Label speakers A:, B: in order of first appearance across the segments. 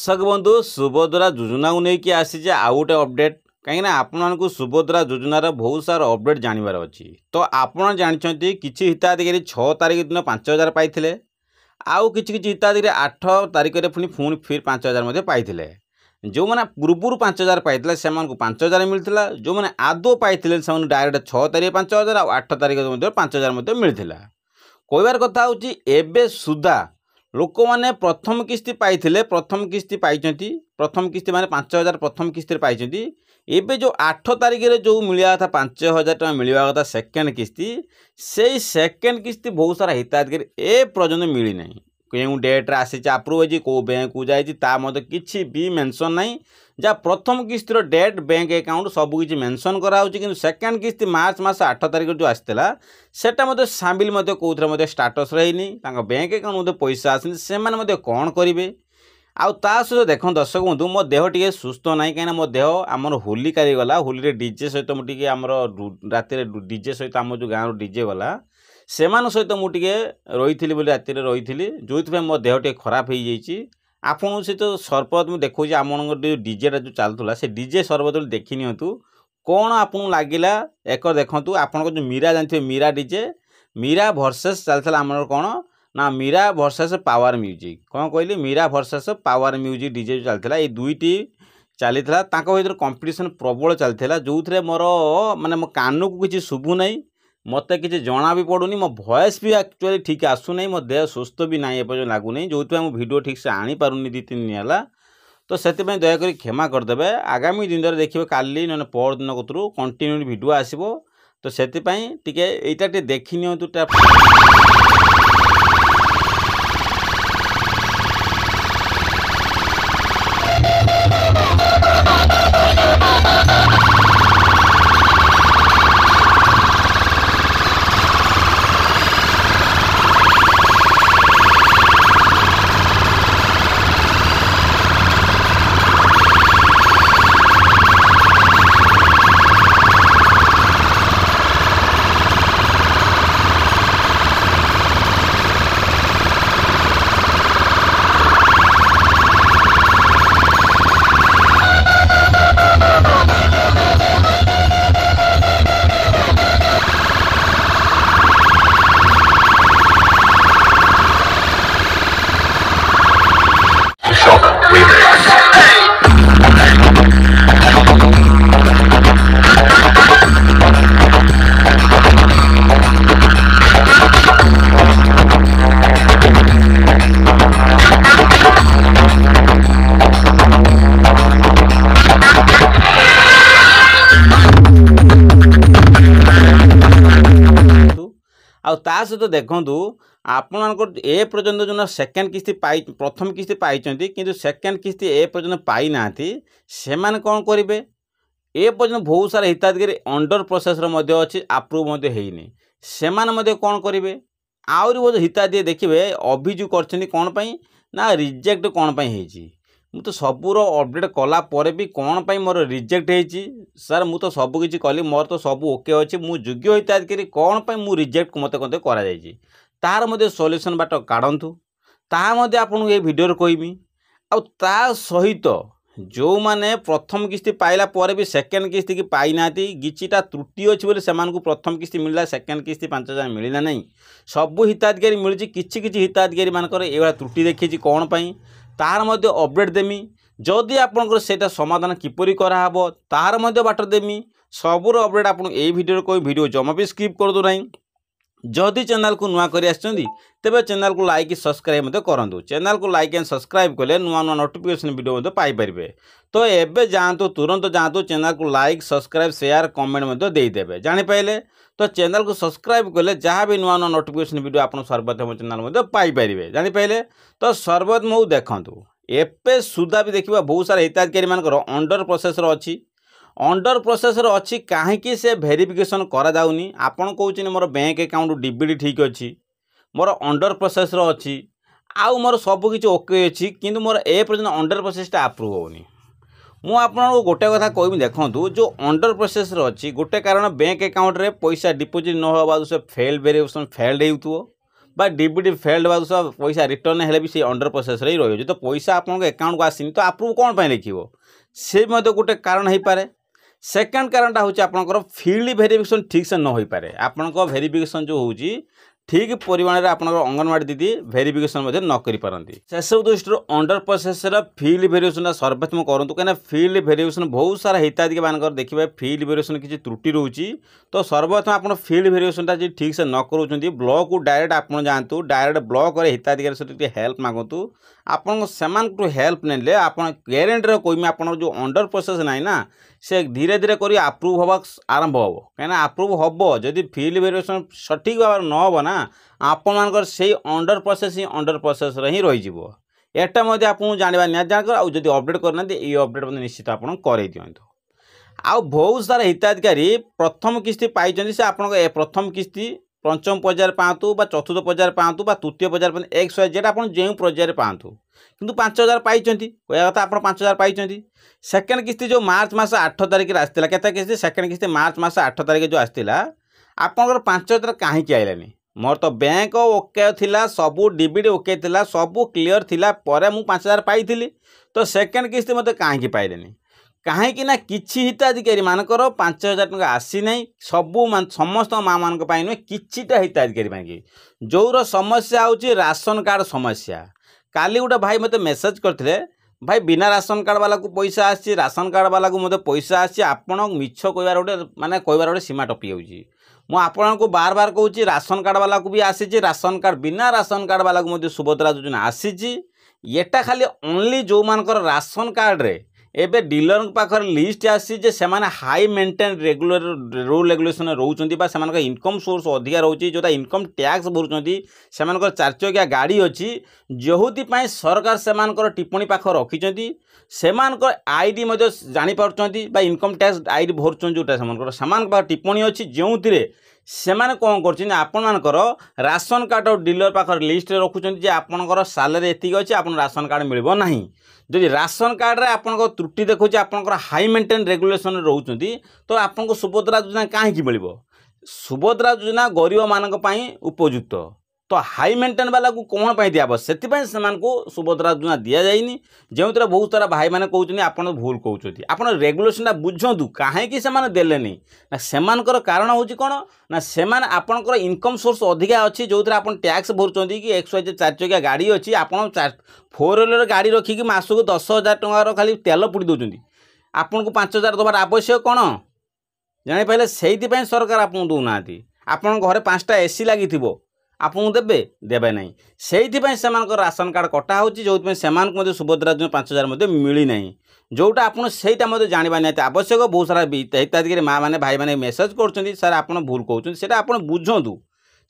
A: दर्शक बंधु सुभद्रा योजना को लेकिन आसी आउ गोटे अपडेट कहीं आपको सुभद्रा योजनार बहुत सारा अपडेट जानवर अच्छी। तो आपड़ जानते किसी हिताधिकारी 6 तारिख दिन 5,000 पाई आउ कि हिताधिकारी 8 तारिख पुणी फिर 5,000 पाई जो मैंने पूर्व 5,000 पाई से 5,000 मिलता जो मैंने आदौ पाई डायरेक्ट 6 तारिख 5,000 और 8 तारिख 5,000 मिलता। कहबार कथा हूँ एबे सुधा लोक मैंने प्रथम किस्ती पाई प्रथम किस्ती पाई प्रथम किस्ती माने 5,000 प्रथम किस्ती पाई एबे जो 8 तारिख रे जो मिलवा था 5,000 टका मिलवा कथा सेकेंड किस्ती से सेकेंड किस्ती बहुत सारा हिताधिकारी ए पर्यटन मिली ना क्यों डेट्रे आसी आप्रुव हो कौ बैंक को जाए किसी भी मेंशन नहीं जहाँ प्रथम किस्तिर डेट बैंक अकाउंट सबकि मेंशन कराऊँ कि सेकेंड किस्ती मार्च मास 8 तारिख जो आसाला से सामिल कौन स्टाटस रही बैंक अकाउंट पैसा आसनी से कौन करेंगे आउ ता सहित देख दर्शक बंधु मो देह टी सुस्थ ना कहीं मो देह आमर होली काली गला होली डीजे सहित मुझे आमर राति डीजे सहित आम जो गाँव डीजे गला से सहित मुझे रही राति रही जो मो देह टे खराब हो जाइए आपन सहित सरबत मुझे देखा आम डीजेटा जो चलूला से डीजे सरबत देखी नियंतु कौन आपको लगिला एक देखूँ आपन जो मीरा जानते मीरा डीजे मीरा वर्सेस चलता आम कौन ना मीरा वर्सेस पावर म्यूजिक कौन कहली Meera versus power music DJ जो चलता ये दुईटी चलता भर कंपटीशन प्रबल चलता जो थे मोर माने मो कान को किसी शुभु ना मत किसी जना भी पड़ूनी मो भॉइस भी एक्चुअली ठीक आसूना मो देह सुस्थ भी ना एपर्यंत लगुना जो मुझे भिडियो ठीक से आनी पारुनी 2-3 दिन है तो से दयाकोरी क्षमा करदे आगामी दिन देखिए काली ना पर दिन कतरू कंटिन्यू भिडियो आसो तो से यहाँ देखी नि सहित देखूँ आपण ए पर्यंत जो सेकेंड किस्ती पाई प्रथम किस्ती पाई किंतु सेकेंड किस्ती ए पर्यंत पाई ना से कौन करेंगे ए पर्यंत बहुत सारा हिताधिकारी अंडर प्रोसेस अच्छी आप्रुव होनी से कौन करेंगे आहरी बहुत हिताधिकारी देखिए अभियोग कर कौन पाई ना रिजेक्ट कौन पाई होती मु तो सबूर अपडेट कला पर भी कौन पाई मोर रिजेक्ट होती सर मु तो सब किसी कली मोर तो सब ओके अच्छी मु योग्य हिताधिकारी कौन पाई मु रिजेक्ट मत कते करा जायछि तार मध्य सॉल्यूशन बाट काढंतु ता मध्य आपन ए वीडियो रे कहमी आ ता सहित जो माने प्रथम किस्ती पाइला पर भी सेकेंड किस्ती की पाई नाती किछिटा त्रुटि अछि बोले सेमान को प्रथम किस्ती मिलला सेकेंड किस्ती 5,000 मिलला नहीं सब हिताधिकारी मिलछि किछि हिताधिकारी मानकर एवला त्रुटि देखिछि कौन पाई तार मध्य अपडेट देमी जदि आपनकर सेटा समाधान किपरि कराहबो तार मध्य बाट देमी सबुर अपडेट आपन ए वीडियो कोई वीडियो जमा भी स्किप कर दो नहीं जदि चैनल को नुआ करी आछंदी तेबे चैनल को लाइक सब्सक्राइब मते करंतु चैनल को लाइक एंड सब्सक्राइब कले नुआ नुआ नोटिफिकेशन वीडियो मते पाई परिबे तो एबे जानतु तुरंत जानतु चैनल को लाइक सब्सक्राइब शेयर कमेंट मते देई देबे जानि पाइले तो चैनल को सब्सक्राइब कले जहाँ भी नुआ नुआ नोटिफिकेशन वीडियो आपन सर्वप्रथम चैनल मते पाई परिबे जानि पाइले तो सर्वप्रथम देखंतु एपे सुधा भी देखिबा बहुत सारा हिताधिकारी मानकर अंडर प्रोसेस अच्छी अंडर प्रोसेस अच्छी कहीं से वेरिफिकेशन करा जाउनी आपन कहउछिन मोर बैंक अकाउंट डीबीडी ठीक अच्छी मोर अंडर प्रोसेस अच्छी आउ मोर सब किछि ओके अच्छी किंतु मोर ए पर्यंत अंडर प्रोसेसटा अप्रूव होनी मु आपन गोटे कथा कहबी देखंतु जो अंडर प्रोसेस अच्छी गोटे कारण बैंक अकाउंट रे पैसा डिपोजिट न होबा से फेल वेरिफिकेशन फेल्ड हेउतुओ बा डीबीटी फेल्ड बा पैसा रिटर्न हेले भी से अंडर प्रोसेस रही रही तो पैसा आपन अकाउंट को आसीनी तो अप्रूव कौन पाई लिखिबो से मते गोटे कारण हो पारे। सेकंड कारणटा हूँ आपंकर फील्ड वेरिफिकेशन ठीक से न हो पारे आपंक वेरिफिकेशन जो होची ठीक परिमाण में आपंकर अंगनवाड़ी दीदी वेरिफिकेशन न करें से सब दृष्टि अंडर प्रोसेस फील्ड वेरिफिकेशन सर्वप्रथम करूँ कहीं फील्ड वेरिफिकेशन बहुत सारा हिताधिकारी मान देखिए फील्ड वेरिफिकेशन किसी त्रुटि रोचे तो सर्वप्रथम आप फील्ड वेरिफिकेशन ठीक से न करूँ ब्लॉक को डायरेक्ट आप जातु डायरेक्ट ब्लॉक हिताधिकारी सहित हेल्प मागतु आपन से हेल्प ने आप ग्यारंटी कहमी आप जो अंडर प्रोसेस ना ना से धीरे धीरे कर अप्रूव हवा आरंभ हम कहीं अप्रूव हम जदि फील्ड वेरिफिकेशन सठिक भाव न हो ना आपन से अंडर प्रोसेस ही रही एटा आपको जानवा निहत जानकर आउ जदि अपडेट करना ये अपडेट निश्चित आप कर दिंतु। आउ बहुत सारा हिताधिकारी प्रथम किस्ती पाई से आप प्रथम किस्ती पंचम पर्यायर पातु चतुर्थ पर्यायर पातु तृतीय पर्यायर पाते एक सौ जेटा आप जो पर्यायर पातु किंतु 5000 पाई कह कथा आप 5000 पाई। सेकेंड किस्ती जो मार्च मास 8 तारिख आसाला केते किस्ती सेकेंड किस्ती मार्च मास 8 तारिख जो आसाला आपंकर 5000 कहीं आइलानी मोर तो बैंक ओके थिला सबू डीबीडी ओके थिला सबू क्लियर थिला परे मु 5000 पाई तो सेकेंड किस्ती मते कहीं पाइलेनी कहीं ना किसी हिताधिकारी मानकर 5000 टंका आसी ना सबू समस्त माँ मान नुहे किछिटा हिताधिकारी जोर समस्या होची राशन कार्ड समस्या। काली गोटे भाई मते मेसेज करते भाई बिना राशन कार्ड वाला को पैसा आसी राशन कार्ड वाला को मते पैसा आसी आपण मिछ कहबार गोटे माने कहबार गोटे सीमा टपी जाऊँगी मु आपण को बार बार कहूँ राशन कार्ड वाला को भी आसी राशन कार्ड बिना राशन कार्ड वाला को मते सुभद्रा योजना आसी एटा खाली ओनली जो मानकर राशन कार्ड रे एबे डीलर पाखर लिस्ट आसी जे सेमाने हाई मेंटेन रेगुलर रूल रेगुलेशन रोचंती बा सेमानक इनकम सोर्स अधिका रोची जोटा इनकम टैक्स भरुचंती सेमानकर 4 चकिया गाड़ी अछि जोहुति पई सरकार सेमानकर टिप्पणी पाख रखिचंती सेमानकर आईडी मध्ये जानि पारचंती बा इनकम टैक्स आईडी भरुचंती जोटा सेमानकर समान पाख टिप्पणी अछि जेउतिरे सेमाने कोन करछिन आपन मानकर राशन कार्ड और डीलर पाखर लिस्ट रे रखुचंती जे आपनकर सैलरी एतिक अछि आपन राशन कार्ड मिलबो नाही जदि राशन कार्ड रे आपन त्रुटि देखो आपंकर हाई मेंटेन रेगुलेशन रोचंती तो आपन सुभद्रा योजना कहीं मिलबो सुभद्रा योजना गरीब मानक पई उपयुक्त तो हाई मेंटेन वाला को कौन पाई दिया से सुभद्रा योजना दि जाइनी जो बहुत सारा भाई मैंने कहते आप भूल कहते आप रेगुलेशन बुझु कहीं से देलेनी ना से कारण हूँ कौन ना से आपंकर इनकम सोर्स अधिका अच्छी जो आप टैक्स भरुँच कि 100 4 चकिया गाड़ी अच्छी आप 4 व्हीलर गाड़ी रखिक मासक 10,000 टंकार खाली तेल पुड़ी दौरान आपन को 5000 दबार आवश्यक कौन जापारे से सरकार आपको दौना आपन घरे 5टा एसी लगी आपको देवे देवे ना से राशन कार्ड कटा हो जो से सुभद्रा योजना 5000 मिली ना जोटा आपड़ से जानवा निहत आवश्यक बहुत सारा हिताधिकारी माँ मैंने भाई मैंने मेसेज कर सर आप भूल कहते आप बुझु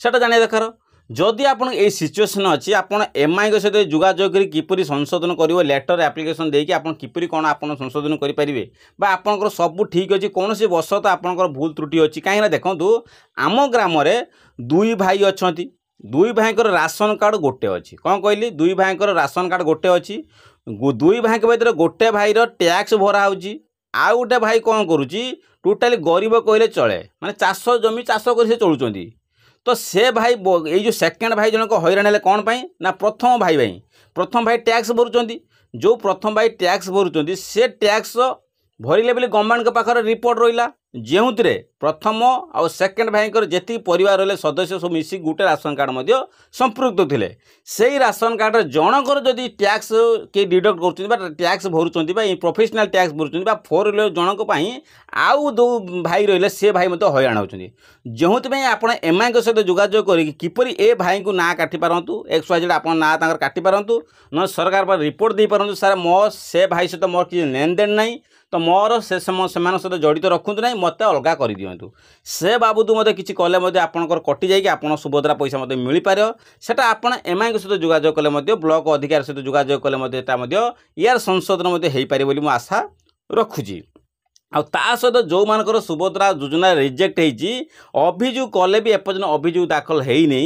A: से जाना दरकार जदि आपन ए सिचुएशन अच्छी आपन एमआई सहित जोगाजोग कर किपरि संशोधन करिवो लेटर एप्लिकेशन देकी आपन किपरि कोन आपन संशोधन करि परिबे बा आपनकर सब ठीक अछि कोनोसी वशत आपनकर भूल त्रुटि अछि काहे ना देखंतु आम ग्राम रे दुई भाई अछंती दुई भाईकर राशन कार्ड गोटे अच्छी कौन कहली दुई भाईकर राशन कार्ड गोटे अच्छी दुई भाई के भीतर गोटे भाईर टैक्स भरा होची आ गोटे भाई कौन करुची टोटाली गरीब कहले चले माने चाष जमी चाष कर चलुचंती तो से भाई ये जो सेकेंड भाई जनक हैरान हेले कौन पाई ना प्रथम भाई टैक्स भरुचंती जो प्रथम भाई टैक्स भरुचंती से टैक्स भरले बोले गवर्नमेंट के पाखर रिपोर्ट रहा जो प्रथम आउ सेकेंड भाईकर जी परिवार रहे सदस्य सब मिसिक गोटे राशन कार्ड संपृक्त थे से राशन कार्ड जनकर जदि टैक्स किए डिडक्ट कर टैक्स भरुँच प्रोफेशनल टैक्स भरुँच 4 व्हीलर जनक आउ दो भाई रही से भाई मत हैरान होती जो आप एमआई सहित जोगाजोग करपरि ए भाई को ना काटी पारतु XYZ आप ना काटी पारतु न सरकार पर रिपोर्ट दे पारतु सर मो से भाई सहित मोर किसी लेन देन ना तो मोर से सहित जड़ित रखुद ना मत अलग कर दिंतु से बाबूद मत कि कले आपंकर कटि जाकि आप सुभद्रा पैसा मत मिल पार सेटा आप एमआई सहित जोगाजोग कले ब्लॉक अधिकारी सहित जोगाजोग कले यार संशोधन हो पारे बोली आशा रखुची आ सहित जो मानकर सुभद्रा योजना रिजेक्ट होती अभियोग कले भी एपर्यंत अभियोग दाखल होनी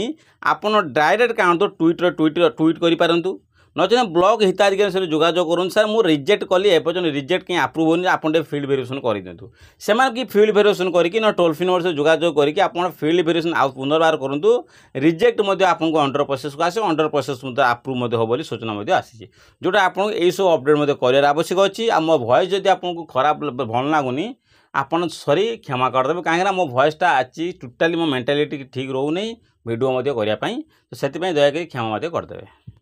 A: आपन डायरेक्ट कहतु ट्वीट करिपारंतु नचे ब्लॉक हिताधिकारी सहित जोगाजोग करूँ सर मुझे रिजेक्ट कली एपर्तन रिजेक्ट कहीं आप्रुव होनी आप फिल्ड भेरिफिकेशन कर दिंतु से कि फिल्ड भेरिफिकेशन करके टोल फ्री नंबर से जोगाजोग करके आप फिल्ड भेरिफिकेशन आउ पुनर्बार करूँ रिजेक्ट आपको अंडर प्रोसेस को आसे अंडर प्रोसेस आप्रुव हो बोली सूचना आसी जोटा आपको यही सब अपडेट कर आवश्यक अच्छी आ मो भॉइस जदि आपको खराब भल लगुनि आपन सरी क्षमा करदेवे कहीं मो भॉइसटा आज टोटाली मो मेंटालिटी ठीक रोनी वीडियो करने तो से दयाकोरी क्षमा करदेवे।